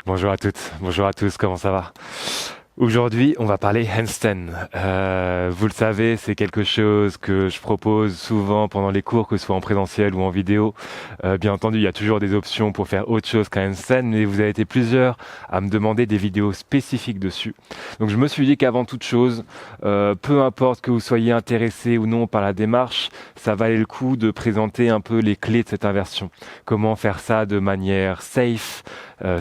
Bonjour à toutes, bonjour à tous, comment ça va? Aujourd'hui, on va parler handstand. Vous le savez, c'est quelque chose que je propose souvent pendant les cours, que ce soit en présentiel ou en vidéo. Bien entendu, il y a toujours des options pour faire autre chose qu'un handstand, mais vous avez été plusieurs à me demander des vidéos spécifiques dessus. Donc je me suis dit qu'avant toute chose, peu importe que vous soyez intéressé ou non par la démarche, ça valait le coup de présenter un peu les clés de cette inversion. Comment faire ça de manière safe,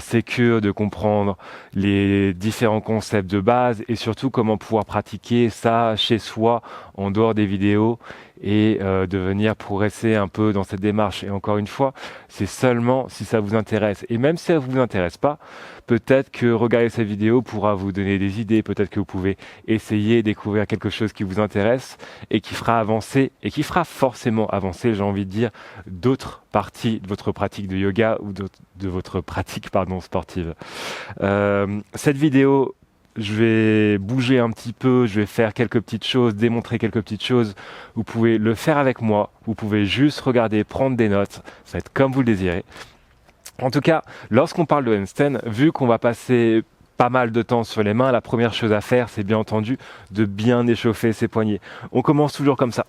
sécure, de comprendre les différents concepts de base et surtout comment pouvoir pratiquer ça chez soi en dehors des vidéos et de venir progresser un peu dans cette démarche. Et encore une fois, c'est seulement si ça vous intéresse. Et même si ça ne vous intéresse pas, peut-être que regarder cette vidéo pourra vous donner des idées, peut-être que vous pouvez essayer, découvrir quelque chose qui vous intéresse et qui fera avancer, et qui fera forcément avancer, j'ai envie de dire, d'autres parties de votre pratique de yoga ou de votre pratique sportive. Cette vidéo, je vais bouger un petit peu, je vais faire quelques petites choses, démontrer quelques petites choses. Vous pouvez le faire avec moi, vous pouvez juste regarder, prendre des notes, ça va être comme vous le désirez. En tout cas, lorsqu'on parle de handstand, vu qu'on va passer pas mal de temps sur les mains, la première chose à faire, c'est bien entendu de bien échauffer ses poignets. On commence toujours comme ça.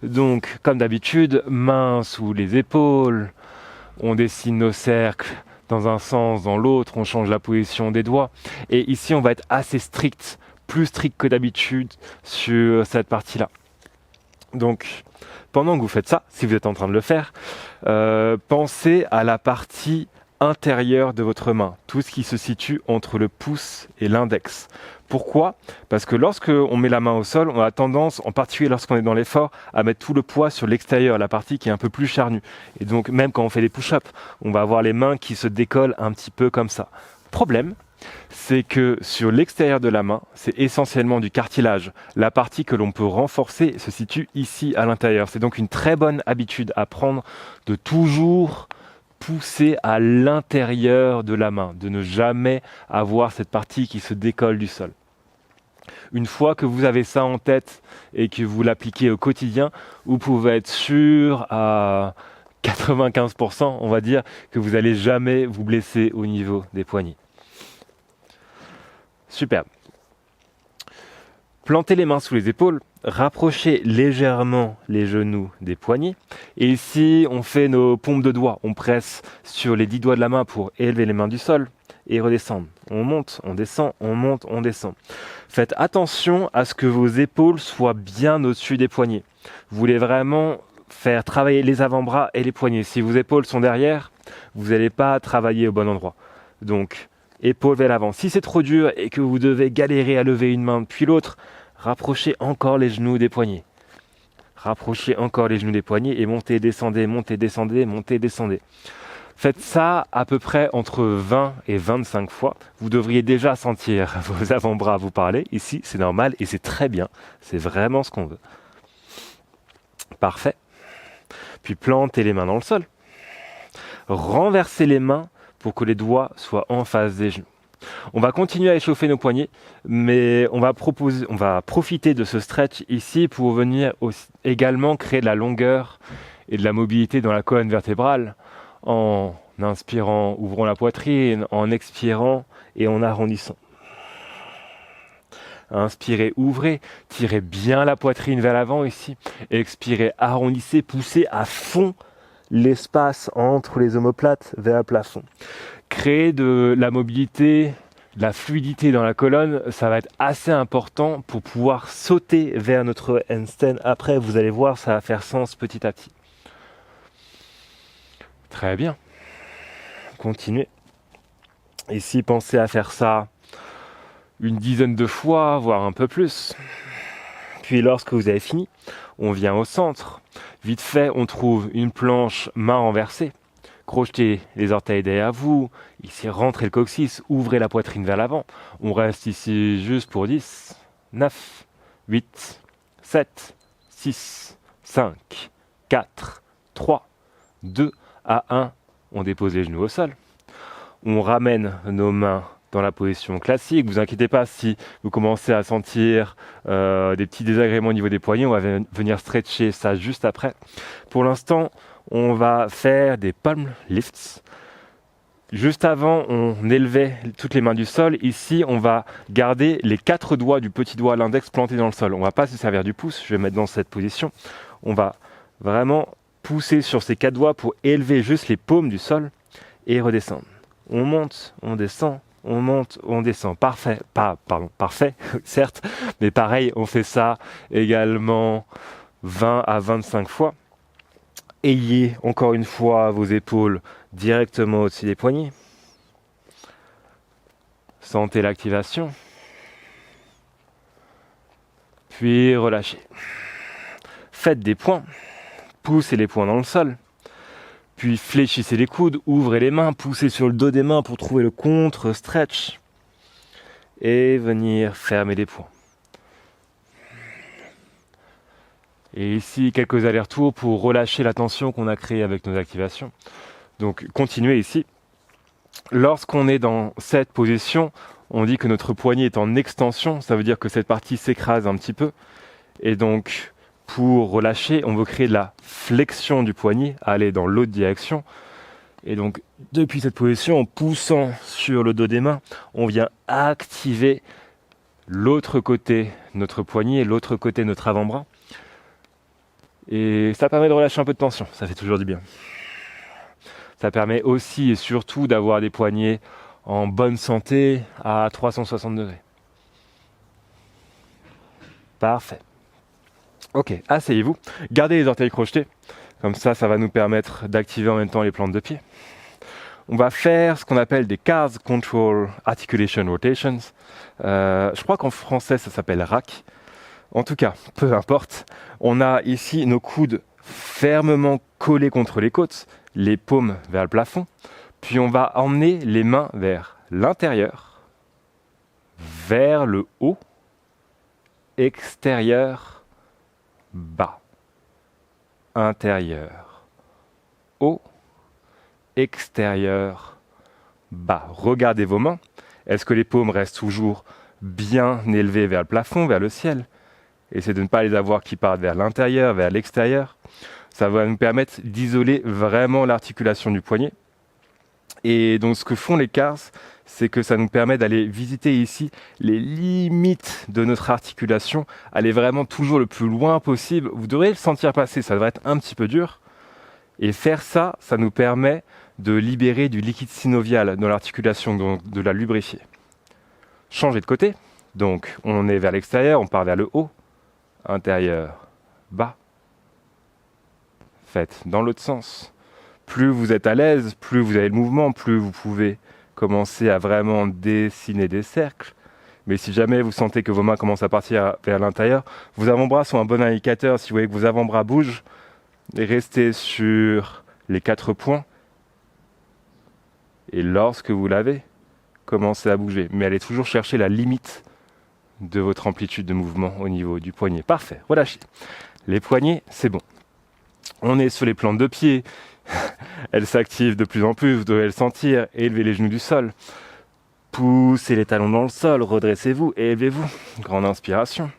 Donc, comme d'habitude, mains sous les épaules, on dessine nos cercles dans un sens, dans l'autre, on change la position des doigts. Et ici, on va être assez strict, plus strict que d'habitude sur cette partie-là. Donc, pendant que vous faites ça, si vous êtes en train de le faire, pensez à la partie intérieure de votre main, tout ce qui se situe entre le pouce et l'index. Pourquoi? Parce que lorsque on met la main au sol, on a tendance, en particulier lorsqu'on est dans l'effort, à mettre tout le poids sur l'extérieur, la partie qui est un peu plus charnue. Et donc même quand on fait des push-ups, on va avoir les mains qui se décollent un petit peu comme ça. Problème, c'est que sur l'extérieur de la main, c'est essentiellement du cartilage. La partie que l'on peut renforcer se situe ici à l'intérieur. C'est donc une très bonne habitude à prendre de toujours pousser à l'intérieur de la main, de ne jamais avoir cette partie qui se décolle du sol. Une fois que vous avez ça en tête et que vous l'appliquez au quotidien, vous pouvez être sûr à 95%, on va dire, que vous n'allez jamais vous blesser au niveau des poignets. Superbe. Plantez les mains sous les épaules, rapprochez légèrement les genoux des poignets. Et ici, on fait nos pompes de doigts. On presse sur les 10 doigts de la main pour élever les mains du sol et redescendre. On monte, on descend, on monte, on descend. Faites attention à ce que vos épaules soient bien au-dessus des poignets. Vous voulez vraiment faire travailler les avant-bras et les poignets. Si vos épaules sont derrière, vous n'allez pas travailler au bon endroit. Donc, épaules vers l'avant. Si c'est trop dur et que vous devez galérer à lever une main puis l'autre, rapprochez encore les genoux des poignets. Rapprochez encore les genoux des poignets et montez, descendez, montez, descendez, montez, descendez. Faites ça à peu près entre 20 et 25 fois. Vous devriez déjà sentir vos avant-bras vous parler. Ici, c'est normal et c'est très bien. C'est vraiment ce qu'on veut. Parfait. Puis plantez les mains dans le sol. Renversez les mains pour que les doigts soient en face des genoux. On va continuer à échauffer nos poignets, mais on va profiter de ce stretch ici pour venir également créer de la longueur et de la mobilité dans la colonne vertébrale en inspirant, ouvrant la poitrine, en expirant et en arrondissant. Inspirez, ouvrez, tirez bien la poitrine vers l'avant ici. Expirez, arrondissez, poussez à fond l'espace entre les omoplates vers le plafond. Créer de la mobilité, de la fluidité dans la colonne, ça va être assez important pour pouvoir sauter vers notre handstand. Après, vous allez voir, ça va faire sens petit à petit. Très bien. Continuez. Ici, pensez à faire ça une dizaine de fois, voire un peu plus. Puis lorsque vous avez fini, on vient au centre. Vite fait, on trouve une planche main renversée. Crochetez les orteils derrière vous. Ici, rentrez le coccyx, ouvrez la poitrine vers l'avant. On reste ici juste pour 10, 9, 8, 7, 6, 5, 4, 3, 2 à 1. On dépose les genoux au sol. On ramène nos mains dans la position classique. Ne vous inquiétez pas si vous commencez à sentir des petits désagréments au niveau des poignets. On va venir stretcher ça juste après. Pour l'instant, on va faire des palm lifts. Juste avant, on élevait toutes les mains du sol. Ici, on va garder les 4 doigts du petit doigt à l'index plantés dans le sol. On ne va pas se servir du pouce. Je vais mettre dans cette position. On va vraiment pousser sur ces 4 doigts pour élever juste les paumes du sol et redescendre. On monte, on descend, on monte, on descend. Parfait, parfait, certes, mais pareil, on fait ça également 20 à 25 fois. Ayez encore une fois vos épaules directement au-dessus des poignets. Sentez l'activation. Puis relâchez. Faites des points. Poussez les poings dans le sol. Puis fléchissez les coudes, ouvrez les mains, poussez sur le dos des mains pour trouver le contre-stretch. Et venir fermer les poings. Et ici, quelques allers-retours pour relâcher la tension qu'on a créée avec nos activations. Donc, continuez ici. Lorsqu'on est dans cette position, on dit que notre poignet est en extension. Ça veut dire que cette partie s'écrase un petit peu. Et donc, pour relâcher, on veut créer de la flexion du poignet, aller dans l'autre direction. Et donc, depuis cette position, en poussant sur le dos des mains, on vient activer l'autre côté de notre poignet, l'autre côté de notre avant-bras. Et ça permet de relâcher un peu de tension, ça fait toujours du bien. Ça permet aussi et surtout d'avoir des poignets en bonne santé à 360 degrés. Parfait. Ok, asseyez-vous. Gardez les orteils crochetés. Comme ça, ça va nous permettre d'activer en même temps les plantes de pied. On va faire ce qu'on appelle des Calves Control Articulation Rotations. Je crois qu'en français, ça s'appelle RAC. En tout cas, peu importe, on a ici nos coudes fermement collés contre les côtes, les paumes vers le plafond, puis on va emmener les mains vers l'intérieur, vers le haut, extérieur, bas, intérieur, haut, extérieur, bas. Regardez vos mains, est-ce que les paumes restent toujours bien élevées vers le plafond, vers le ciel ? Essayez de ne pas les avoir qui partent vers l'intérieur, vers l'extérieur. Ça va nous permettre d'isoler vraiment l'articulation du poignet. Et donc ce que font les calves, c'est que ça nous permet d'aller visiter ici les limites de notre articulation, aller vraiment toujours le plus loin possible. Vous devrez le sentir passer, ça devrait être un petit peu dur. Et faire ça, ça nous permet de libérer du liquide synovial dans l'articulation, donc de la lubrifier. Changez de côté. Donc on est vers l'extérieur, on part vers le haut. Intérieur, bas. Faites dans l'autre sens. Plus vous êtes à l'aise, plus vous avez le mouvement, plus vous pouvez commencer à vraiment dessiner des cercles. Mais si jamais vous sentez que vos mains commencent à partir vers l'intérieur, vos avant-bras sont un bon indicateur. Si vous voyez que vos avant-bras bougent, restez sur les 4 points. Et lorsque vous l'avez, commencez à bouger. Mais allez toujours chercher la limite de votre amplitude de mouvement au niveau du poignet. Parfait, relâchez. Les poignets, c'est bon. On est sur les plantes de pied. Elles s'activent de plus en plus, vous devez le sentir. Élevez les genoux du sol. Poussez les talons dans le sol, redressez-vous et élevez-vous. Grande inspiration.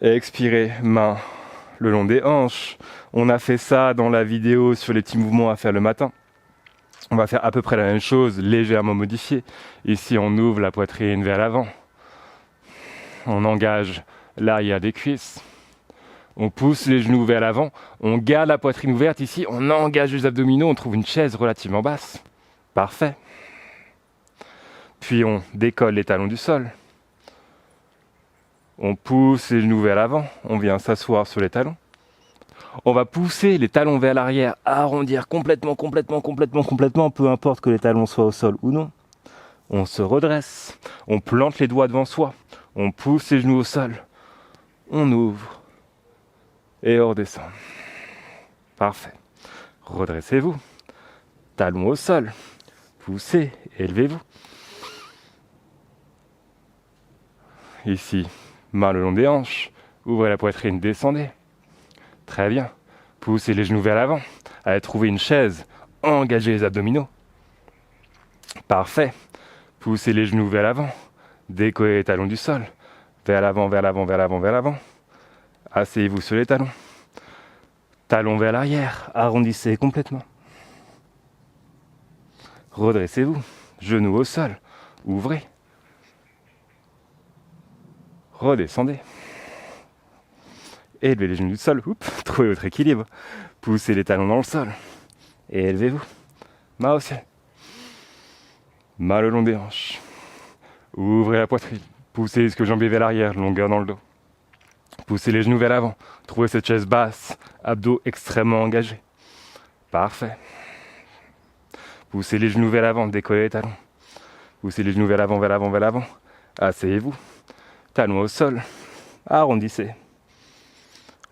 Expirez, main le long des hanches. On a fait ça dans la vidéo sur les petits mouvements à faire le matin. On va faire à peu près la même chose, légèrement modifiée. Ici, on ouvre la poitrine vers l'avant. On engage l'arrière des cuisses. On pousse les genoux vers l'avant. On garde la poitrine ouverte ici. On engage les abdominaux. On trouve une chaise relativement basse. Parfait. Puis on décolle les talons du sol. On pousse les genoux vers l'avant. On vient s'asseoir sur les talons. On va pousser les talons vers l'arrière, arrondir complètement, peu importe que les talons soient au sol ou non. On se redresse. On plante les doigts devant soi. On pousse les genoux au sol. On ouvre. Et on redescend. Parfait. Redressez-vous. Talons au sol. Poussez. Élevez-vous. Ici, main le long des hanches. Ouvrez la poitrine, descendez. Très bien. Poussez les genoux vers l'avant. Allez trouver une chaise. Engagez les abdominaux. Parfait. Poussez les genoux vers l'avant. Décollez les talons du sol. Vers l'avant, vers l'avant, vers l'avant, vers l'avant. Asseyez-vous sur les talons. Talons vers l'arrière. Arrondissez complètement. Redressez-vous. Genoux au sol. Ouvrez. Redescendez. Élevez les genoux du sol. Oups, trouvez votre équilibre. Poussez les talons dans le sol. Et élevez-vous. Main au ciel. Main le long des hanches. Ouvrez la poitrine. Poussez les ischio-jambiers vers l'arrière, longueur dans le dos. Poussez les genoux vers l'avant. Trouvez cette chaise basse. Abdos extrêmement engagés. Parfait. Poussez les genoux vers l'avant, décollez les talons. Poussez les genoux vers l'avant, vers l'avant, vers l'avant. Asseyez-vous. Talons au sol. Arrondissez.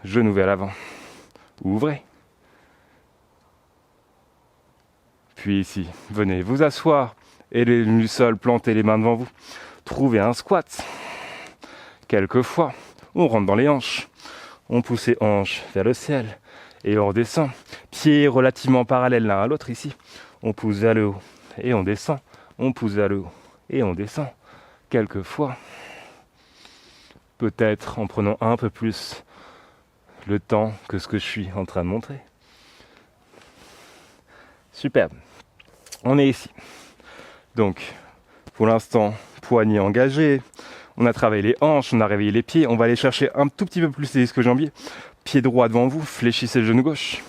Genoux vers l'avant. Ouvrez. Puis ici, venez vous asseoir. Et les genoux du sol, plantez les mains devant vous. Trouvez un squat. Quelquefois, on rentre dans les hanches. On pousse les hanches vers le ciel. Et on redescend. Pieds relativement parallèles l'un à l'autre ici. On pousse vers le haut. Et on descend. On pousse vers le haut. Et on descend. Quelquefois. Peut-être en prenant un peu plus le temps que ce que je suis en train de montrer. Superbe. On est ici. Donc, pour l'instant, poignets engagés. On a travaillé les hanches, on a réveillé les pieds. On va aller chercher un tout petit peu plus les ischio-jambiers. Pied droit devant vous, fléchissez le genou gauche.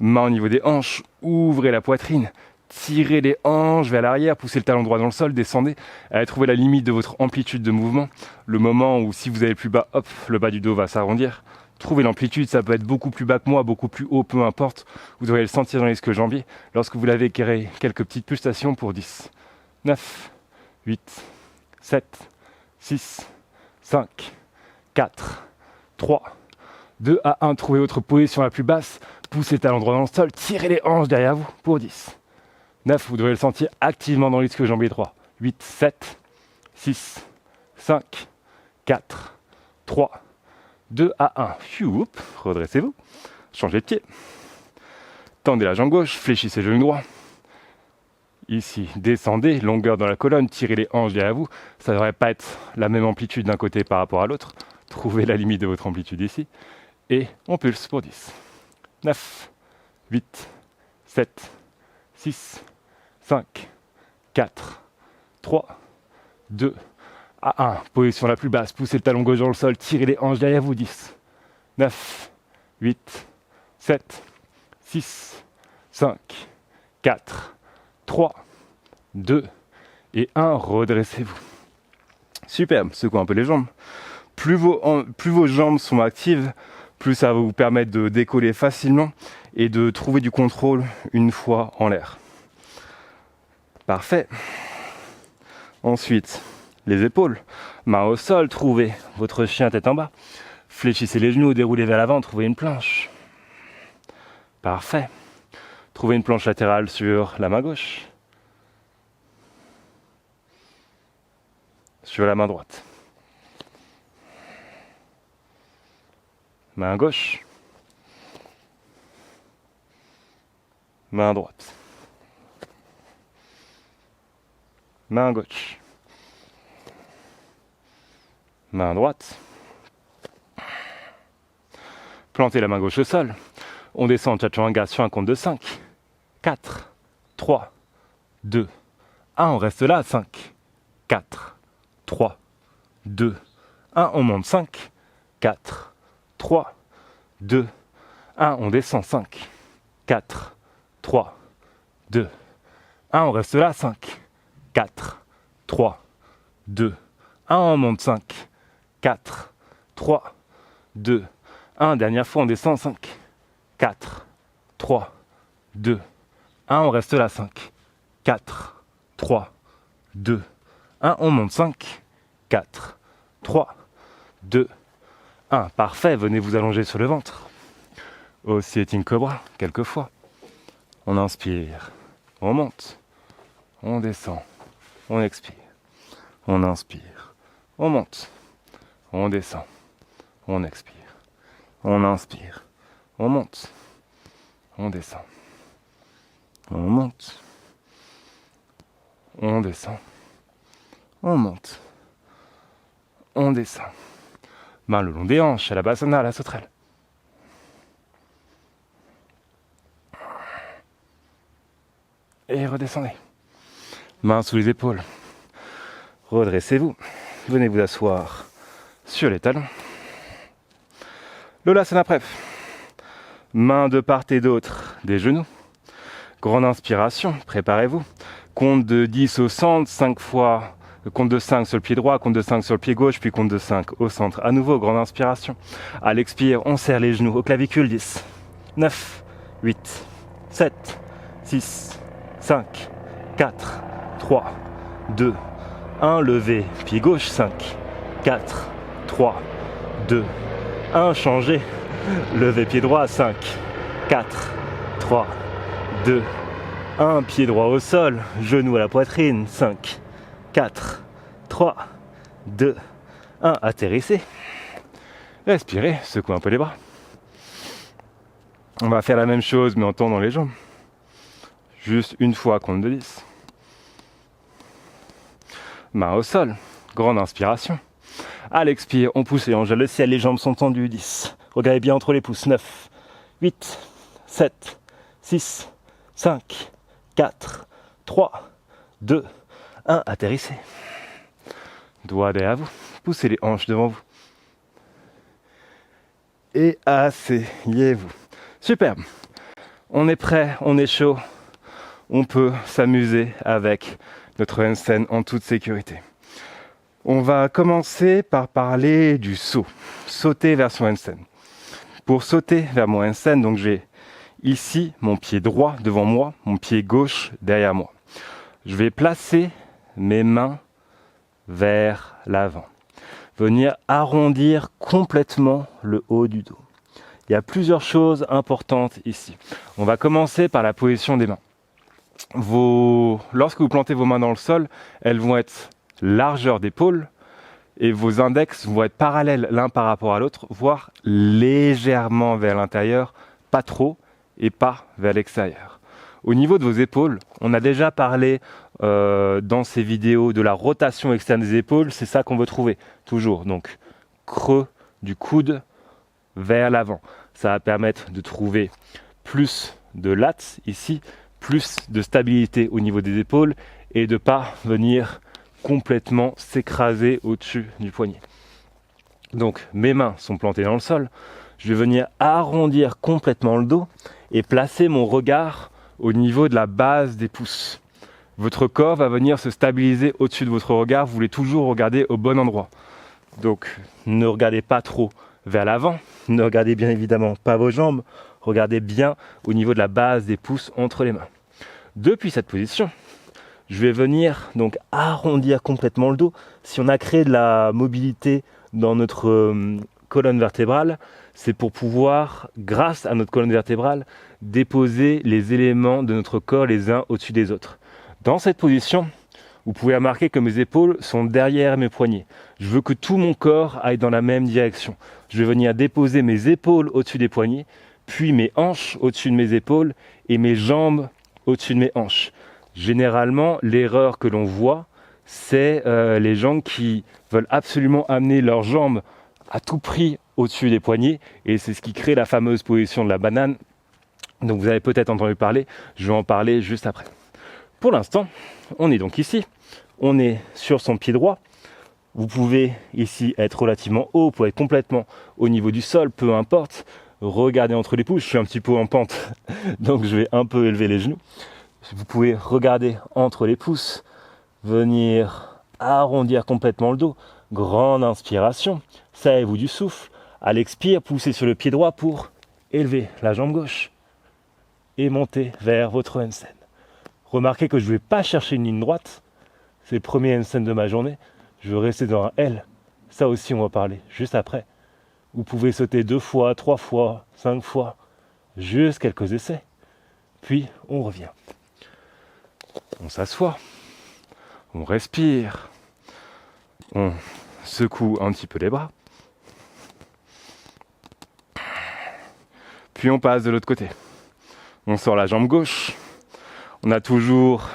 Main au niveau des hanches, ouvrez la poitrine. Tirez les hanches vers l'arrière, poussez le talon droit dans le sol, descendez. Allez trouver la limite de votre amplitude de mouvement. Le moment où, si vous allez plus bas, hop, le bas du dos va s'arrondir. Trouvez l'amplitude, ça peut être beaucoup plus bas que moi, beaucoup plus haut, peu importe. Vous devrez le sentir dans les ischio-jambiers lorsque vous l'avez créé. Quelques petites pulsations pour 10, 9, 8, 7, 6, 5, 4, 3, 2 à 1. Trouvez votre position la plus basse. Poussez le talon droit dans le sol. Tirez les hanches derrière vous pour 10. 9, vous devrez le sentir activement dans l'ischio-jambier droit. 8, 7, 6, 5, 4, 3, 2 à 1. Fiou, redressez-vous. Changez de pied. Tendez la jambe gauche. Fléchissez le genou droit. Ici, descendez. Longueur dans la colonne. Tirez les hanches derrière vous. Ça ne devrait pas être la même amplitude d'un côté par rapport à l'autre. Trouvez la limite de votre amplitude ici. Et on pulse pour 10. 9, 8, 7, 6, 5, 4, 3, 2 à 1. Position la plus basse. Poussez le talon gauche dans le sol. Tirez les hanches derrière vous. 10, 9, 8, 7, 6, 5, 4, 3, 2 et 1. Redressez-vous. Superbe. Secouez un peu les jambes. Plus vos jambes sont actives, plus ça va vous permettre de décoller facilement et de trouver du contrôle une fois en l'air. Parfait. Ensuite, les épaules. Main au sol, trouvez votre chien tête en bas. Fléchissez les genoux, déroulez vers l'avant, trouvez une planche. Parfait. Trouvez une planche latérale sur la main gauche. Sur la main droite. Main gauche. Main droite. Main gauche. Main droite. Plantez la main gauche au sol. On descend chaturanga sur un compte de 5. 4, 3, 2, 1. On reste là. 5, 4, 3, 2, 1. On monte 5, 4, 3, 2, 1. On descend 5, 4, 3, 2, 1. On reste là. 5, 4, 3, 2, 1. On monte 5, 4, 3, 2, 1. Dernière fois, on descend 5, 4, 3, 2, 1. On reste là. 5, 4, 3, 2, 1. On monte 5, 4, 3, 2, 1. Parfait. Venez vous allonger sur le ventre. Oscillating Cobra, quelquefois. On inspire. On monte. On descend. On expire. On inspire. On monte. On descend. On expire. On inspire. On monte. On descend. On monte. On descend. On monte. On descend. Main le long des hanches, à la basana, à la sauterelle. Et redescendez. Mains sous les épaules. Redressez-vous. Venez vous asseoir sur les talons. Lolasana Pref. Mains de part et d'autre des genoux. Grande inspiration, préparez-vous. Compte de 10 au centre, 5 fois. Compte de 5 sur le pied droit, compte de 5 sur le pied gauche, puis compte de 5 au centre. À nouveau, grande inspiration. À l'expire, on serre les genoux aux clavicules. 10, 9, 8, 7, 6, 5, 4, 3, 2, 1. Levez, pied gauche. 5, 4, 3, 2, 1. Changez. Levez, pied droit. 5, 4, 3, 2, 1. Pied droit au sol. Genou à la poitrine. 5, 4, 3, 2, 1. Atterrissez. Respirez, secouez un peu les bras. On va faire la même chose mais en tendant les jambes. Juste une fois, compte de 10. Main au sol, grande inspiration. À l'expire, on pousse les hanches vers le ciel, les jambes sont tendues. 10. Regardez bien entre les pouces. 9, 8, 7, 6, 5, 4, 3, 2, 1. Atterrissez. Doigts derrière vous. Poussez les hanches devant vous. Et asseyez-vous. Superbe. On est prêt, on est chaud. On peut s'amuser avec notre handstand en toute sécurité. On va commencer par parler du saut. Sauter vers son handstand. Pour sauter vers mon handstand, donc j'ai ici mon pied droit devant moi, mon pied gauche derrière moi. Je vais placer mes mains vers l'avant. Venir arrondir complètement le haut du dos. Il y a plusieurs choses importantes ici. On va commencer par la position des mains. Lorsque vous plantez vos mains dans le sol, elles vont être largeur d'épaule et vos index vont être parallèles l'un par rapport à l'autre, voire légèrement vers l'intérieur, pas trop et pas vers l'extérieur. Au niveau de vos épaules, on a déjà parlé dans ces vidéos de la rotation externe des épaules, c'est ça qu'on veut trouver toujours. Donc creux du coude vers l'avant. Ça va permettre de trouver plus de lats ici, plus de stabilité au niveau des épaules et de ne pas venir complètement s'écraser au-dessus du poignet. Donc mes mains sont plantées dans le sol. Je vais venir arrondir complètement le dos et placer mon regard au niveau de la base des pouces. Votre corps va venir se stabiliser au-dessus de votre regard. Vous voulez toujours regarder au bon endroit. Donc ne regardez pas trop vers l'avant. Ne regardez bien évidemment pas vos jambes. Regardez bien au niveau de la base des pouces entre les mains. Depuis cette position, je vais venir donc arrondir complètement le dos. Si on a créé de la mobilité dans notre colonne vertébrale, c'est pour pouvoir, grâce à notre colonne vertébrale, déposer les éléments de notre corps les uns au-dessus des autres. Dans cette position, vous pouvez remarquer que mes épaules sont derrière mes poignets. Je veux que tout mon corps aille dans la même direction. Je vais venir déposer mes épaules au-dessus des poignets, puis mes hanches au-dessus de mes épaules et mes jambes au-dessus de mes hanches. Généralement, l'erreur que l'on voit, c'est les gens qui veulent absolument amener leurs jambes à tout prix au-dessus des poignets, et c'est ce qui crée la fameuse position de la banane. Donc vous avez peut-être entendu parler, je vais en parler juste après. Pour l'instant, on est donc ici, on est sur son pied droit. Vous pouvez ici être relativement haut, vous pouvez être complètement au niveau du sol, peu importe. Regardez entre les pouces, je suis un petit peu en pente, donc je vais un peu élever les genoux. Vous pouvez regarder entre les pouces, venir arrondir complètement le dos. Grande inspiration, serrez-vous du souffle. À l'expire, poussez sur le pied droit pour élever la jambe gauche et monter vers votre handstand. Remarquez que je ne vais pas chercher une ligne droite. C'est le premier handstand de ma journée. Je veux rester dans un L. Ça aussi, on va parler juste après. Vous pouvez sauter 2 fois, 3 fois, 5 fois. Juste quelques essais. Puis, on revient. On s'assoit. On respire. On secoue un petit peu les bras. Puis on passe de l'autre côté. On sort la jambe gauche. On a toujours,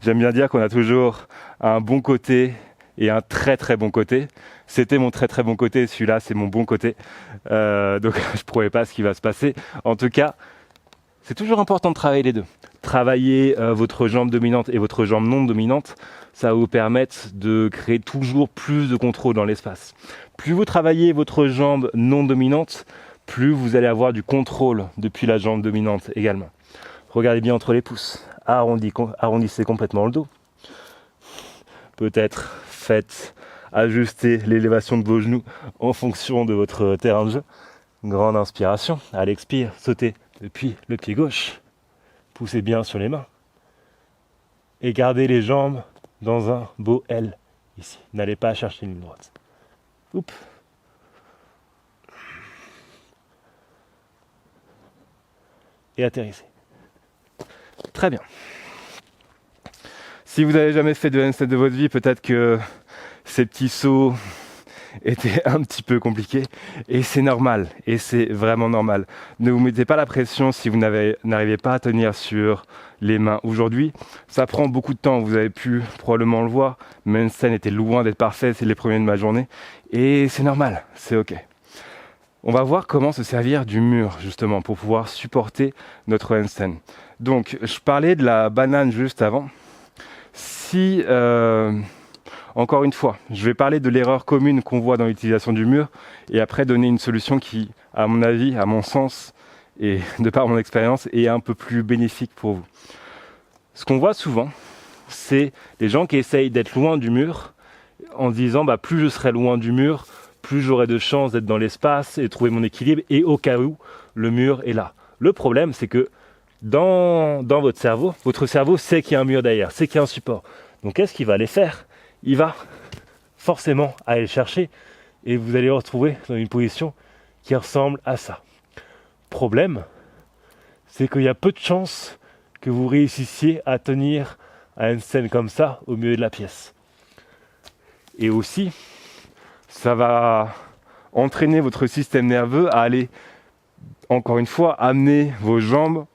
j'aime bien dire qu'on a toujours un bon côté et un très très bon côté. C'était mon très très bon côté, celui-là c'est mon bon côté. Donc je ne promets pas ce qui va se passer. En tout cas, c'est toujours important de travailler les deux. travailler votre jambe dominante et votre jambe non dominante, ça va vous permettre de créer toujours plus de contrôle dans l'espace. Plus vous travaillez votre jambe non dominante, plus vous allez avoir du contrôle depuis la jambe dominante également. Regardez bien entre les pouces, arrondissez complètement le dos. Peut-être faites ajuster l'élévation de vos genoux en fonction de votre terrain de jeu. Grande inspiration, à l'expire, sautez depuis le pied gauche. Poussez bien sur les mains. Et gardez les jambes dans un beau L ici. N'allez pas chercher une ligne droite. Oups. Et atterrissez. Très bien. Si vous n'avez jamais fait de handstand de votre vie, peut-être que ces petits sauts étaient un petit peu compliqués. Et c'est normal. Et c'est vraiment normal. Ne vous mettez pas la pression si vous n'arrivez pas à tenir sur les mains aujourd'hui. Ça prend beaucoup de temps. Vous avez pu probablement le voir. Mon handstand était loin d'être parfait. C'est les premiers de ma journée. Et c'est normal. C'est OK. On va voir comment se servir du mur, justement, pour pouvoir supporter notre handstand. Donc, je parlais de la banane juste avant. Si, encore une fois, je vais parler de l'erreur commune qu'on voit dans l'utilisation du mur et après donner une solution qui, à mon avis, à mon sens et de par mon expérience, est un peu plus bénéfique pour vous. Ce qu'on voit souvent, c'est des gens qui essayent d'être loin du mur en disant plus je serai loin du mur, plus j'aurai de chances d'être dans l'espace et trouver mon équilibre, et au cas où le mur est là. Le problème, c'est que dans votre cerveau sait qu'il y a un mur derrière, sait qu'il y a un support. Donc qu'est-ce qu'il va aller faire? Il va forcément aller le chercher et vous allez vous retrouver dans une position qui ressemble à ça. Problème, c'est qu'il y a peu de chances que vous réussissiez à tenir à une scène comme ça au milieu de la pièce. Et aussi, ça va entraîner votre système nerveux à aller, encore une fois, amener vos jambes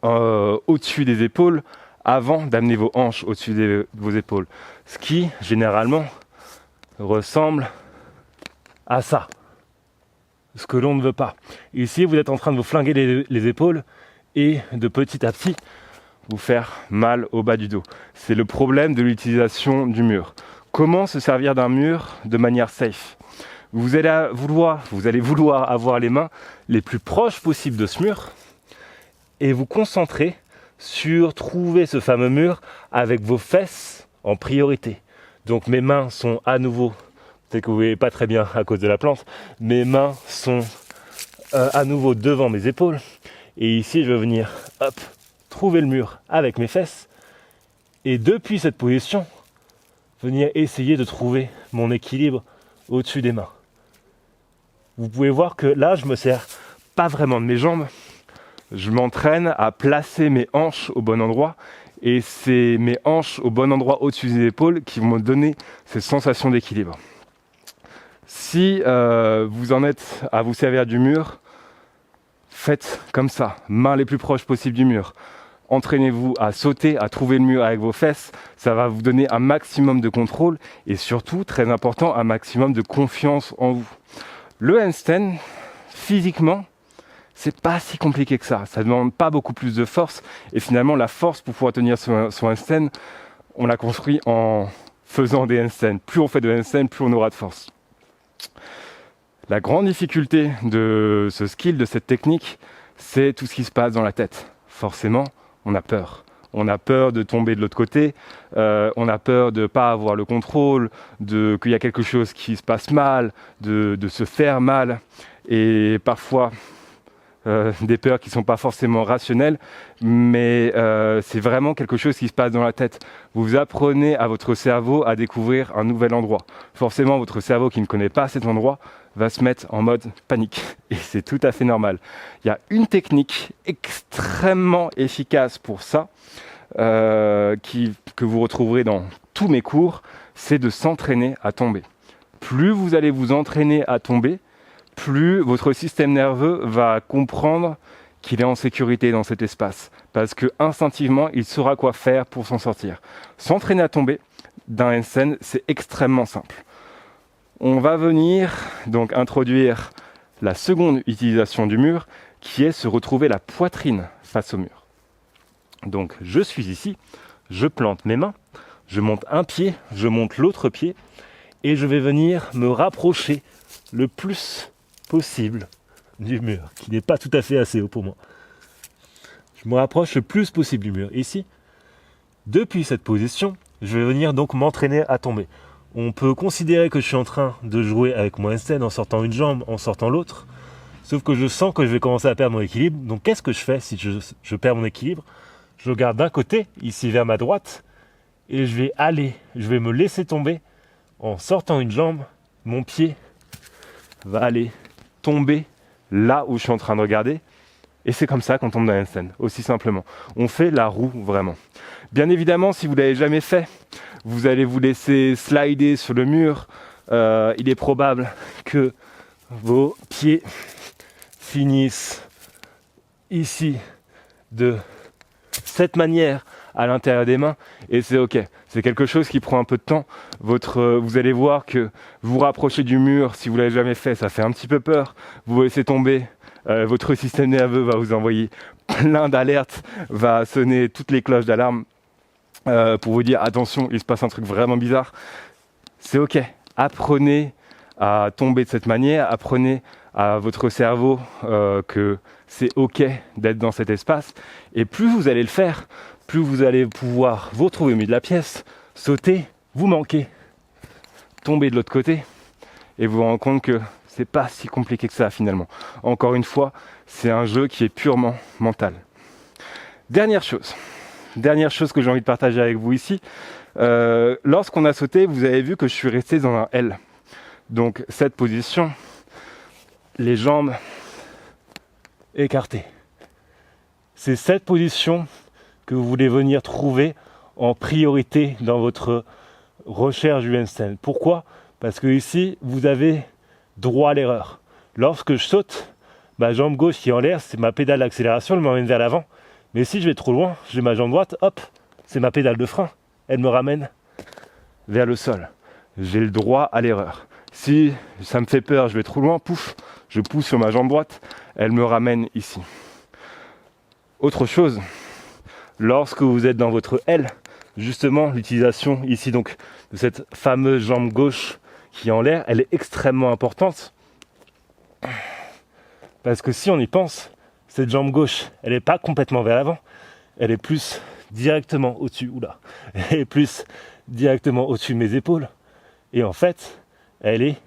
au-dessus des épaules avant d'amener vos hanches au-dessus de vos épaules. Ce qui, généralement, ressemble à ça. Ce que l'on ne veut pas. Ici, vous êtes en train de vous flinguer les épaules et de petit à petit vous faire mal au bas du dos. C'est le problème de l'utilisation du mur. Comment se servir d'un mur de manière safe? Vous allez vouloir avoir les mains les plus proches possibles de ce mur et vous concentrer sur trouver ce fameux mur avec vos fesses en priorité. Donc mes mains sont à nouveau, peut-être que vous ne voyez pas très bien à cause de la plante, mes mains sont à nouveau devant mes épaules et ici je vais venir trouver le mur avec mes fesses et depuis cette position venir essayer de trouver mon équilibre au-dessus des mains. Vous pouvez voir que là, je me sers pas vraiment de mes jambes. Je m'entraîne à placer mes hanches au bon endroit et c'est mes hanches au bon endroit au-dessus des épaules qui vont me donner cette sensation d'équilibre. Si vous en êtes à vous servir du mur, faites comme ça, mains les plus proches possibles du mur. Entraînez-vous à sauter, à trouver le mur avec vos fesses. Ça va vous donner un maximum de contrôle et surtout, très important, un maximum de confiance en vous. Le handstand, physiquement, c'est pas si compliqué que ça. Ça ne demande pas beaucoup plus de force. Et finalement, la force pour pouvoir tenir son handstand, on l'a construit en faisant des handstands. Plus on fait de handstands, plus on aura de force. La grande difficulté de ce skill, de cette technique, c'est tout ce qui se passe dans la tête. Forcément, on a peur. On a peur de tomber de l'autre côté, on a peur de ne pas avoir le contrôle, qu'il y a quelque chose qui se passe mal, de se faire mal, et parfois des peurs qui ne sont pas forcément rationnelles, mais c'est vraiment quelque chose qui se passe dans la tête. Vous apprenez à votre cerveau à découvrir un nouvel endroit. Forcément, votre cerveau qui ne connaît pas cet endroit va se mettre en mode panique. Et c'est tout à fait normal. Il y a une technique extrêmement efficace pour ça, que vous retrouverez dans tous mes cours, c'est de s'entraîner à tomber. Plus vous allez vous entraîner à tomber, plus votre système nerveux va comprendre qu'il est en sécurité dans cet espace. Parce que instinctivement, il saura quoi faire pour s'en sortir. S'entraîner à tomber d'un handstand, c'est extrêmement simple. On va venir donc introduire la seconde utilisation du mur, qui est se retrouver la poitrine face au mur. Donc je suis ici, je plante mes mains, je monte un pied, je monte l'autre pied et je vais venir me rapprocher le plus possible du mur, qui n'est pas tout à fait assez haut pour moi. Je me rapproche le plus possible du mur. Ici, depuis cette position, je vais venir donc m'entraîner à tomber. On peut considérer que je suis en train de jouer avec mon handstand en sortant une jambe, en sortant l'autre, sauf que je sens que je vais commencer à perdre mon équilibre. Donc qu'est-ce que je fais si je perds mon équilibre? Je regarde d'un côté, ici vers ma droite, et je vais me laisser tomber en sortant une jambe. Mon pied va aller tomber là où je suis en train de regarder. Et c'est comme ça qu'on tombe dans un handstand, aussi simplement. On fait la roue vraiment. Bien évidemment, si vous ne l'avez jamais fait, vous allez vous laisser slider sur le mur. Il est probable que vos pieds finissent ici de cette manière à l'intérieur des mains et c'est ok. C'est quelque chose qui prend un peu de temps. Vous allez voir que vous rapprochez du mur, si vous ne l'avez jamais fait, ça fait un petit peu peur. Vous vous laissez tomber. Votre système nerveux va vous envoyer plein d'alertes, va sonner toutes les cloches d'alarme pour vous dire attention, il se passe un truc vraiment bizarre. C'est ok, apprenez à tomber de cette manière, apprenez à votre cerveau que c'est ok d'être dans cet espace et plus vous allez le faire, plus vous allez pouvoir vous retrouver au milieu de la pièce, sauter, vous manquer, tomber de l'autre côté et vous vous rendre compte que c'est pas si compliqué que ça finalement. Encore une fois, c'est un jeu qui est purement mental. Dernière chose que j'ai envie de partager avec vous ici, lorsqu'on a sauté, vous avez vu que je suis resté dans un L. Donc cette position, les jambes écartées. C'est cette position que vous voulez venir trouver en priorité dans votre recherche du handstand. Pourquoi? Parce que ici, vous avez droit à l'erreur. Lorsque je saute, ma jambe gauche qui est en l'air, c'est ma pédale d'accélération, elle m'emmène vers l'avant. Mais si je vais trop loin, j'ai ma jambe droite, hop, c'est ma pédale de frein, elle me ramène vers le sol. J'ai le droit à l'erreur. Si ça me fait peur, je vais trop loin, pouf, je pousse sur ma jambe droite, elle me ramène ici. Autre chose, lorsque vous êtes dans votre L, justement, l'utilisation ici donc de cette fameuse jambe gauche qui est en l'air, elle est extrêmement importante. Parce que si on y pense, cette jambe gauche, elle n'est pas complètement vers l'avant, elle est plus directement au-dessus, elle est plus directement au-dessus de mes épaules. Et en fait, elle est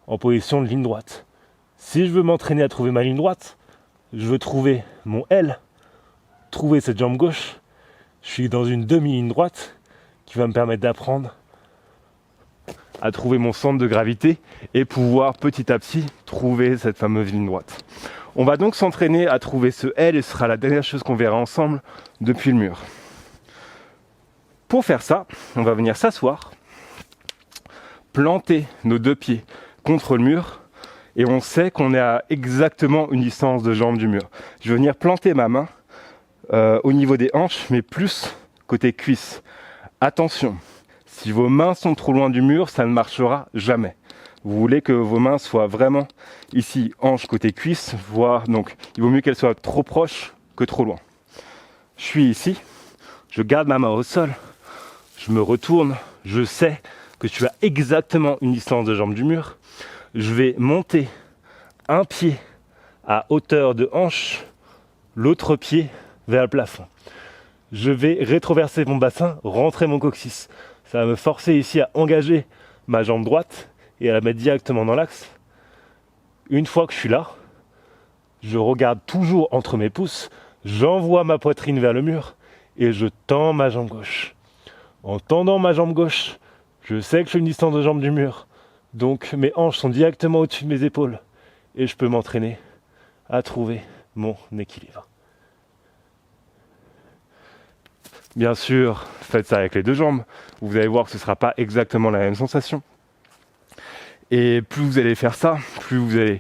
en position de ligne droite. Si je veux m'entraîner à trouver ma ligne droite, je veux trouver mon L, trouver cette jambe gauche, je suis dans une demi-ligne droite qui va me permettre d'apprendre à trouver mon centre de gravité et pouvoir petit à petit trouver cette fameuse ligne droite. On va donc s'entraîner à trouver ce L et ce sera la dernière chose qu'on verra ensemble depuis le mur. Pour faire ça, on va venir s'asseoir, planter nos deux pieds contre le mur et on sait qu'on est à exactement une distance de jambe du mur. Je vais venir planter ma main au niveau des hanches mais plus côté cuisse. Attention, si vos mains sont trop loin du mur, ça ne marchera jamais. Vous voulez que vos mains soient vraiment ici, hanche côté cuisse, voire donc il vaut mieux qu'elles soient trop proches que trop loin. Je suis ici, je garde ma main au sol, je me retourne, je sais que je suis à exactement une distance de jambe du mur. Je vais monter un pied à hauteur de hanche, l'autre pied vers le plafond. Je vais rétroverser mon bassin, rentrer mon coccyx. Ça va me forcer ici à engager ma jambe droite et à la mettre directement dans l'axe. Une fois que je suis là, je regarde toujours entre mes pouces, j'envoie ma poitrine vers le mur et je tends ma jambe gauche. En tendant ma jambe gauche, je sais que je suis une distance de jambe du mur, donc mes hanches sont directement au-dessus de mes épaules et je peux m'entraîner à trouver mon équilibre. Bien sûr, faites ça avec les deux jambes, vous allez voir que ce ne sera pas exactement la même sensation. Et plus vous allez faire ça, plus vous allez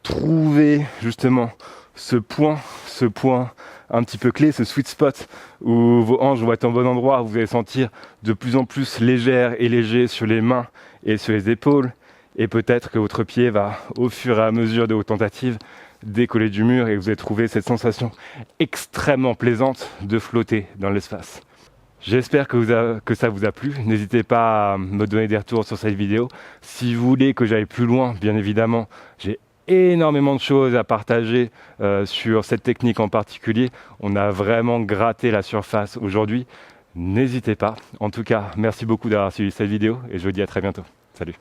trouver justement ce point un petit peu clé, ce sweet spot où vos hanches vont être en bon endroit, où vous allez sentir de plus en plus légère et léger sur les mains et sur les épaules. Et peut-être que votre pied va, au fur et à mesure de vos tentatives, décoller du mur et vous avez trouvé cette sensation extrêmement plaisante de flotter dans l'espace. J'espère que ça vous a plu. N'hésitez pas à me donner des retours sur cette vidéo. Si vous voulez que j'aille plus loin, bien évidemment, j'ai énormément de choses à partager sur cette technique en particulier. On a vraiment gratté la surface aujourd'hui. N'hésitez pas. En tout cas, merci beaucoup d'avoir suivi cette vidéo et je vous dis à très bientôt. Salut.